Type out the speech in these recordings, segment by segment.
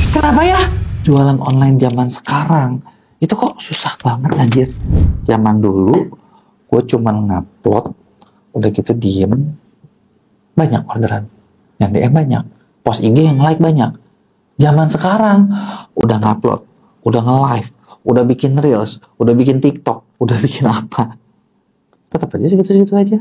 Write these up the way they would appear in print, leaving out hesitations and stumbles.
Kenapa ya? Jualan online zaman sekarang itu kok susah banget anjir. Zaman dulu gue cuman ngupload, udah gitu diem, banyak orderan. Yang DM banyak, post IG yang like banyak. Zaman sekarang udah ngupload, udah nge-live, udah bikin reels, udah bikin TikTok, udah bikin apa, tetap aja segitu-segitu aja.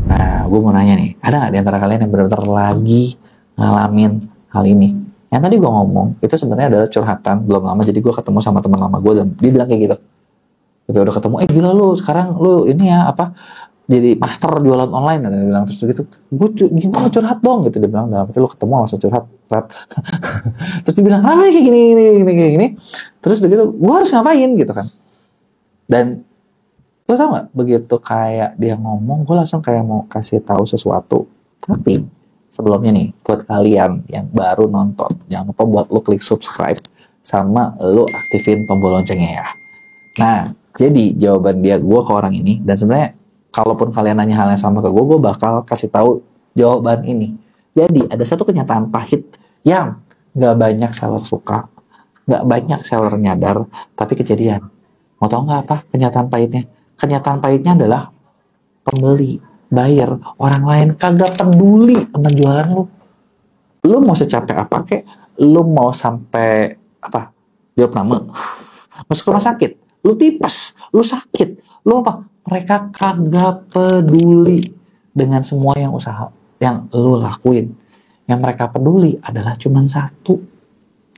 Nah, gue mau nanya nih, ada nggak di antara kalian yang benar-benar lagi ngalamin hal ini? Yang tadi gue ngomong, itu sebenarnya adalah curhatan belum lama, jadi gue ketemu sama teman lama gue dan dia bilang kayak gitu. Gitu udah ketemu, gila lu sekarang lu ini ya apa? Jadi master jualan online, dan dia bilang terus gitu, gue gimana curhat dong gitu, dia bilang dalam arti lu ketemu langsung curhat. Terus dia bilang kenapa kayak gini, terus udah gitu, gue harus ngapain gitu kan? Dan lo tau gak, begitu kayak dia ngomong, gue langsung kayak mau kasih tahu sesuatu. Tapi sebelumnya nih, buat kalian yang baru nonton, jangan lupa buat lo klik subscribe sama lo aktifin tombol loncengnya ya. Nah, jadi jawaban gue ke orang ini, dan sebenarnya kalaupun kalian nanya hal yang sama ke gue bakal kasih tahu jawaban ini. Jadi ada satu kenyataan pahit yang gak banyak seller suka, gak banyak seller nyadar, tapi kejadian. Mau tau gak apa kenyataan pahitnya? Kenyataan pahitnya adalah pembeli, buyer, orang lain kagak peduli sama jualan lu. Lu mau secapek apa kek, lu mau sampai apa? Jawab nama. Masuk rumah sakit, lu tipes, lu sakit, lu apa? Mereka kagak peduli dengan semua yang usaha yang lu lakuin. Yang mereka peduli adalah cuma satu.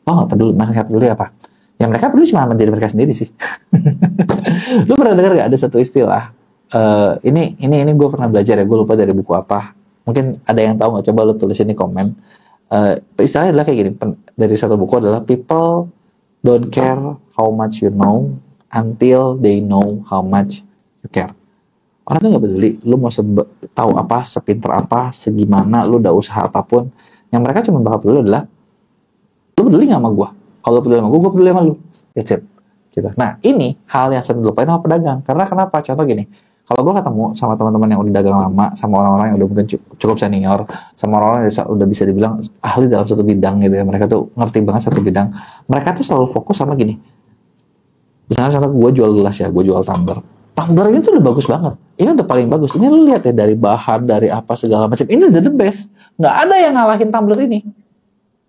Lo nggak peduli, mereka peduli apa? Yang mereka peduli cuma sama diri mereka sendiri sih. Lu pernah dengar gak ada satu istilah? Ini gue pernah belajar ya, gue lupa dari buku apa. Mungkin ada yang tahu nggak? Coba lu tulisin di komen. Istilahnya adalah kayak gini. Dari satu buku adalah people don't care how much you know until they know how much you care. Orang tuh nggak peduli. Lu mau tahu apa, sepinter apa, segimana, lu udah usaha apapun. Yang mereka cuma bakal peduli adalah lu peduli nggak sama gue? Kalau lu peduli sama gue peduli sama lu. That's it. Gitu. Nah, ini hal yang sering dilupain sama pedagang. Karena kenapa? Contoh gini, kalau gue ketemu sama teman-teman yang udah dagang lama, sama orang-orang yang udah mungkin cukup senior, sama orang-orang yang udah bisa dibilang ahli dalam satu bidang gitu ya, mereka tuh ngerti banget satu bidang, mereka tuh selalu fokus sama gini. Misalnya contoh gue jual gelas ya, gue jual tumbler. Tumbler ini tuh udah bagus banget. Ini udah paling bagus. Ini lu lihat ya, dari bahan, dari apa segala macam. Ini udah the best. Nggak ada yang ngalahin tumbler ini.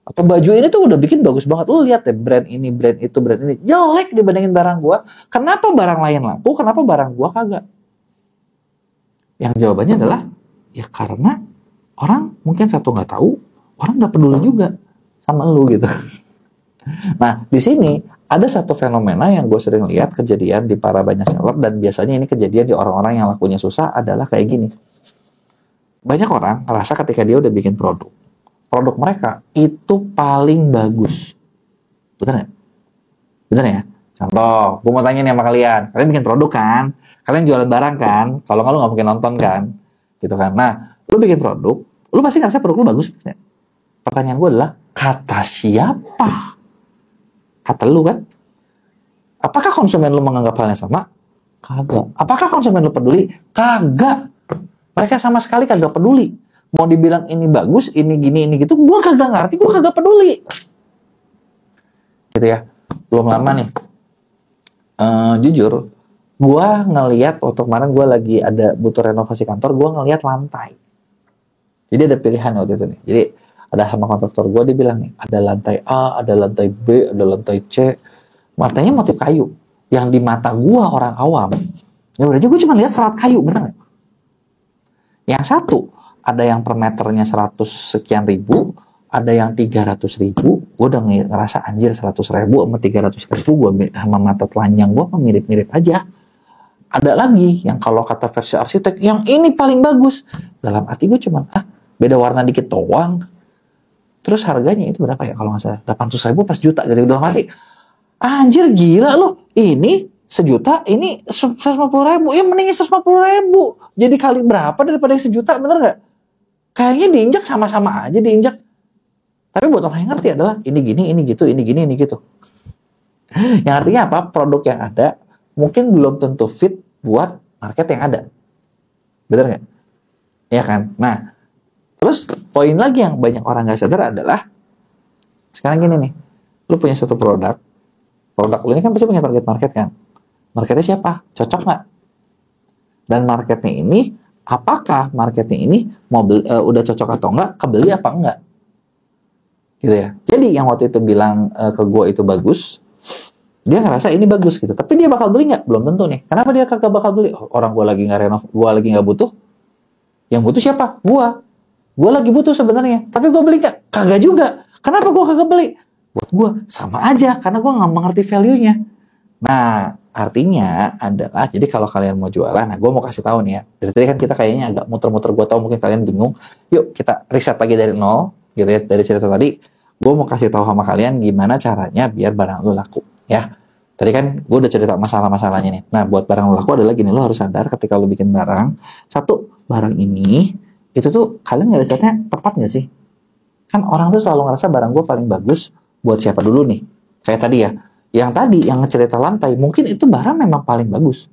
Atau baju ini tuh udah bikin bagus banget. Lu lihat ya, brand ini, brand itu, brand ini. Jelek dibandingin barang gua. Kenapa barang lain laku? Kenapa barang gua kagak? Yang jawabannya adalah, ya karena orang mungkin satu nggak tahu, orang nggak peduli juga sama lu gitu. Nah, di sini ada satu fenomena yang gue sering lihat kejadian di para banyak seller, dan biasanya ini kejadian di orang-orang yang lakunya susah adalah kayak gini. Banyak orang ngerasa ketika dia udah bikin produk mereka itu paling bagus. Betul nggak? Betul ya? Contoh, gue mau tanya nih sama kalian. Kalian bikin produk kan? Kalian jualan barang kan? Kalau nggak lu nggak mungkin nonton kan? Gitu kan? Nah, lu bikin produk, lu pasti ngerasa produk lu bagus. Pertanyaan gue adalah, kata siapa? Kata lu kan? Apakah konsumen lu menganggap hal yang sama? Kagak. Apakah konsumen lu peduli? Kagak. Mereka sama sekali kagak peduli. Mau dibilang ini bagus, ini gini, ini gitu, gue kagak ngerti, gue kagak peduli. Gitu ya. Belum lama nih. Jujur, gue ngeliat waktu kemarin gue lagi ada butuh renovasi kantor, gue ngeliat lantai. Jadi ada pilihan waktu itu nih. Jadi ada sama kontraktor gue, dia bilang nih, ada lantai A, ada lantai B, ada lantai C. Lantainya motif kayu. Yang di mata gue orang awam, ya udah aja gue cuma lihat serat kayu, bener gak? Yang satu, ada yang per meternya 100 sekian ribu, ada yang 300 ribu. Gue udah ngerasa anjir 100 ribu sama 300 ribu, gue sama mata telanjang gue mirip-mirip aja. Ada lagi yang kalau kata versi arsitek, yang ini paling bagus. Dalam hati gue cuma, beda warna dikit doang. Terus harganya itu berapa ya kalau nggak salah? 800 ribu pas juta. Jadi dalam hati, anjir gila loh, ini sejuta, ini 150 ribu. Ya mendingin 150 ribu. Jadi kali berapa daripada yang sejuta, bener gak? Kayaknya diinjak sama-sama aja diinjak. Tapi buat orang yang ngerti adalah ini gini, ini gitu, ini gini, ini gitu. Yang artinya apa? Produk yang ada mungkin belum tentu fit buat market yang ada. Bener nggak? Ya kan? Nah, terus poin lagi yang banyak orang nggak sadar adalah Sekarang gini nih, lu punya satu produk lu ini kan pasti punya target market kan? Marketnya siapa? Cocok nggak? Dan marketnya ini, apakah marketnya ini udah cocok atau enggak, kebeli apa enggak? Gitu ya. Jadi yang waktu itu bilang ke gue itu bagus, dia ngerasa ini bagus gitu. Tapi dia bakal beli nggak? Belum tentu nih. Kenapa dia kagak bakal beli? Orang gue lagi nggak renov, gue lagi nggak butuh. Yang butuh siapa? Gue lagi butuh sebenarnya. Tapi gue beli nggak? Kagak juga. Kenapa gue kagak beli? Buat gue sama aja, karena gue nggak mengerti value-nya. Nah, artinya adalah, jadi kalau kalian mau jualan, nah gue mau kasih tahu nih ya. Dari tadi kan kita kayaknya agak muter-muter, gue tahu mungkin kalian bingung. Yuk kita riset lagi dari nol, gitu ya, dari cerita tadi. Gue mau kasih tahu sama kalian gimana caranya biar barang lu laku, ya. Tadi kan gue udah cerita masalah-masalahnya nih. Nah, buat barang lu laku adalah gini, lu harus sadar ketika lu bikin barang, satu, barang ini, itu tuh kalian nggak risetnya tepat nggak sih? Kan orang tuh selalu ngerasa barang gue paling bagus buat siapa dulu nih. Kayak tadi ya, yang cerita lantai, mungkin itu barang memang paling bagus.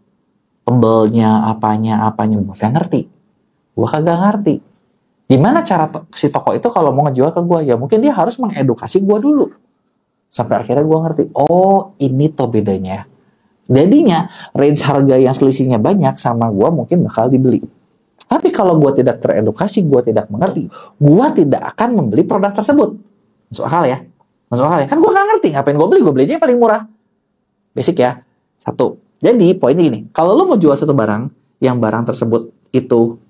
Tebelnya, apanya, gue gak ngerti. Gue kagak ngerti. Gimana cara si toko itu kalau mau ngejual ke gue? Ya mungkin dia harus mengedukasi gue dulu. Sampai akhirnya gue ngerti, oh ini toh bedanya. Jadinya, range harga yang selisihnya banyak sama gue mungkin bakal dibeli. Tapi kalau gue tidak teredukasi, gue tidak mengerti, gue tidak akan membeli produk tersebut. Masuk akal ya? Masuk akal ya? Kan gue gak ngerti, ngapain gue beli aja yang paling murah. Basic ya. Satu. Jadi poinnya gini, kalau lo mau jual satu barang, yang barang tersebut itu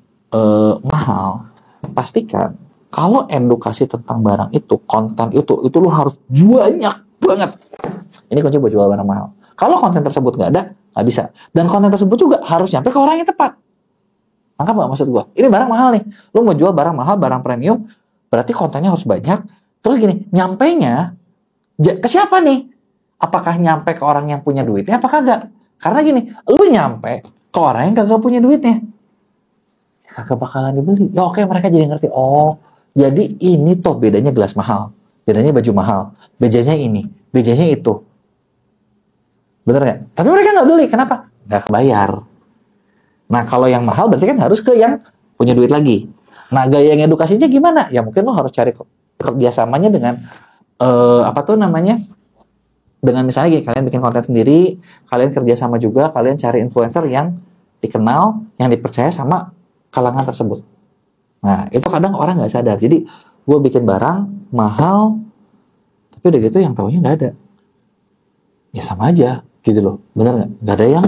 mahal, pastikan kalau edukasi tentang barang itu, konten itu lo harus banyak banget. Ini kunci buat jual barang mahal. Kalau konten tersebut gak ada, gak bisa. Dan konten tersebut juga harus nyampe ke orang yang tepat. Nangkap gak maksud gue? Ini barang mahal nih. Lo mau jual barang mahal, barang premium, berarti kontennya harus banyak. Terus gini, nyampenya ke siapa nih? Apakah nyampe ke orang yang punya duitnya apa kagak? Karena gini, lu nyampe ke orang yang kagak punya duitnya, kagak bakalan dibeli. Ya oke, mereka jadi ngerti. Oh, jadi ini toh bedanya gelas mahal, bedanya baju mahal, bedanya ini, bedanya itu. Bener gak? Tapi mereka nggak beli. Kenapa? Nggak kebayar. Nah, kalau yang mahal berarti kan harus ke yang punya duit lagi. Nah, gaya yang edukasinya gimana? Ya mungkin lo harus cari kerjasamanya dengan dengan misalnya gini, kalian bikin konten sendiri, kalian kerjasama juga, kalian cari influencer yang dikenal, yang dipercaya sama kalangan tersebut. Nah, itu kadang orang nggak sadar. Jadi, gue bikin barang mahal, tapi udah gitu yang taunya nggak ada. Ya sama aja, gitu loh. Bener nggak? Nggak ada yang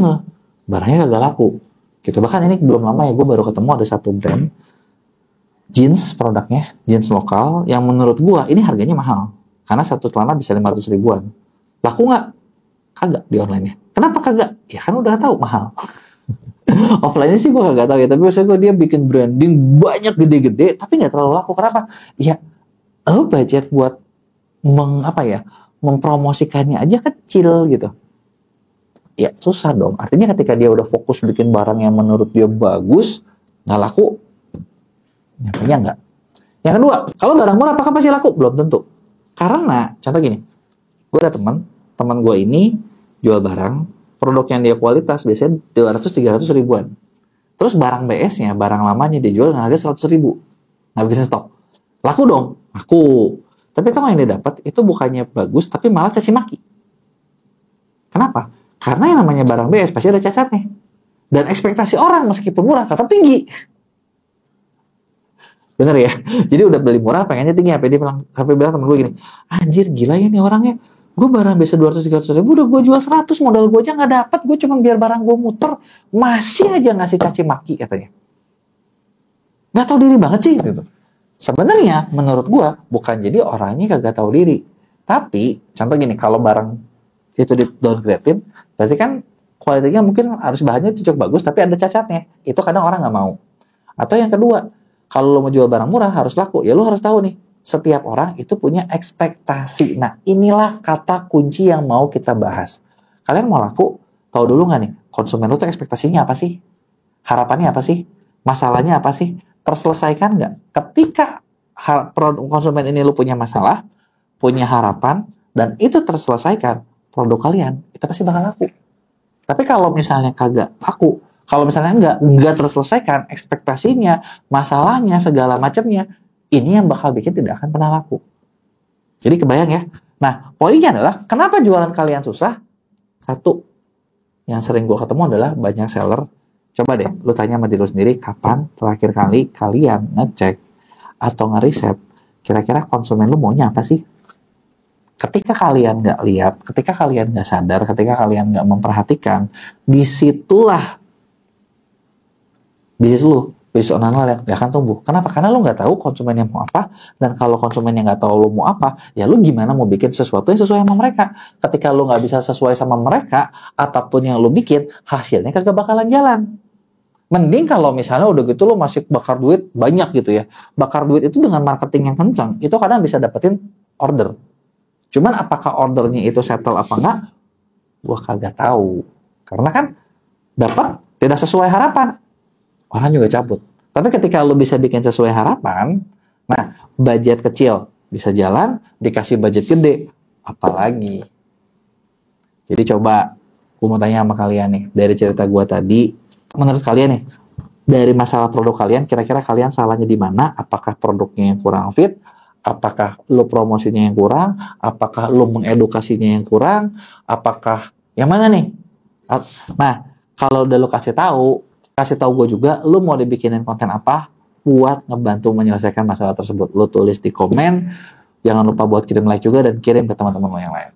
barangnya kagak laku. Gitu. Bahkan ini belum lama ya, gue baru ketemu ada satu brand jeans, produknya jeans lokal, yang menurut gue ini harganya mahal. Karena satu celana bisa 500 ribuan. Laku nggak? Kagak di online-nya. Kenapa kagak? Ya kan udah tahu mahal. Offline-nya sih gue kagak tahu ya. Tapi maksudnya dia bikin branding banyak gede-gede, tapi nggak terlalu laku. Kenapa? Ya, budget buat mempromosikannya aja kecil gitu. Ya susah dong. Artinya ketika dia udah fokus bikin barang yang menurut dia bagus, nggak laku, nyatanya nggak. Yang kedua, kalau barang murah apakah pasti laku? Belum tentu. Karena, contoh gini, gue ada teman gue ini jual barang, produk yang dia kualitas biasanya 200-300 ribuan. Terus barang BS-nya, barang lamanya dia jual dengan harga 100 ribu. Nggak bisa stok. Laku dong? Laku. Tapi tau yang dia dapat, itu bukannya bagus, tapi malah caci maki. Kenapa? Karena yang namanya barang BS pasti ada cacatnya. Dan ekspektasi orang meskipun murah tetap tinggi. Bener ya? Jadi udah beli murah pengennya tinggi. Sampai bilang temen gue gini, anjir gila ya nih orangnya. Gue barang biasa 200-300 ribu, udah gue jual 100, modal gue aja gak dapet, gue cuma biar barang gue muter, masih aja ngasih caci maki katanya. Gak tahu diri banget sih gitu. Sebenarnya menurut gue bukan jadi orangnya kagak tahu diri. Tapi contoh gini, kalau barang itu di downgrade-in, berarti kan kualitasnya mungkin harus bahannya cocok bagus, tapi ada cacatnya. Itu kadang orang gak mau. Atau yang kedua, kalau lo mau jual barang murah harus laku, ya lo harus tahu nih, setiap orang itu punya ekspektasi. Nah, inilah kata kunci yang mau kita bahas. Kalian mau laku, tahu dulu nggak nih, konsumen lo tuh ekspektasinya apa sih? Harapannya apa sih? Masalahnya apa sih? Terselesaikan nggak? Ketika konsumen ini lo punya masalah, punya harapan, dan itu terselesaikan, produk kalian itu pasti bakal laku. Tapi kalau misalnya kagak laku, kalau misalnya nggak terselesaikan ekspektasinya, masalahnya, segala macamnya, ini yang bakal bikin tidak akan pernah laku. Jadi kebayang ya. Nah, poinnya adalah kenapa jualan kalian susah? Satu, yang sering gue ketemu adalah banyak seller. Coba deh, lu tanya sama diri lu sendiri, kapan terakhir kali kalian ngecek atau ngeriset, kira-kira konsumen lu maunya apa sih? Ketika kalian nggak lihat, ketika kalian nggak sadar, ketika kalian nggak memperhatikan, disitulah bisnis lu, bisnis online kalian nggak akan tumbuh. Kenapa? Karena lu nggak tahu konsumennya mau apa, dan kalau konsumennya nggak tahu lu mau apa, ya lu gimana mau bikin sesuatu yang sesuai sama mereka. Ketika lu nggak bisa sesuai sama mereka, apapun yang lu bikin, hasilnya kagak bakalan jalan. Mending kalau misalnya udah gitu lu masih bakar duit banyak gitu ya. Bakar duit itu dengan marketing yang kencang, itu kadang bisa dapetin order. Cuman apakah ordernya itu settle apa enggak? Gua kagak tahu. Karena kan dapat tidak sesuai harapan, orang juga cabut. Tapi ketika lu bisa bikin sesuai harapan, nah budget kecil bisa jalan, dikasih budget gede, apalagi. Jadi coba, gua mau tanya sama kalian nih, dari cerita gua tadi, menurut kalian nih, dari masalah produk kalian, kira-kira kalian salahnya di mana? Apakah produknya yang kurang fit? Apakah lo promosinya yang kurang? Apakah lo mengedukasinya yang kurang? Apakah yang mana nih? Nah, kalau udah lo kasih tahu gue juga, lo mau dibikinin konten apa buat ngebantu menyelesaikan masalah tersebut. Lo tulis di komen, jangan lupa buat kirim like juga dan kirim ke teman-teman lo yang lain.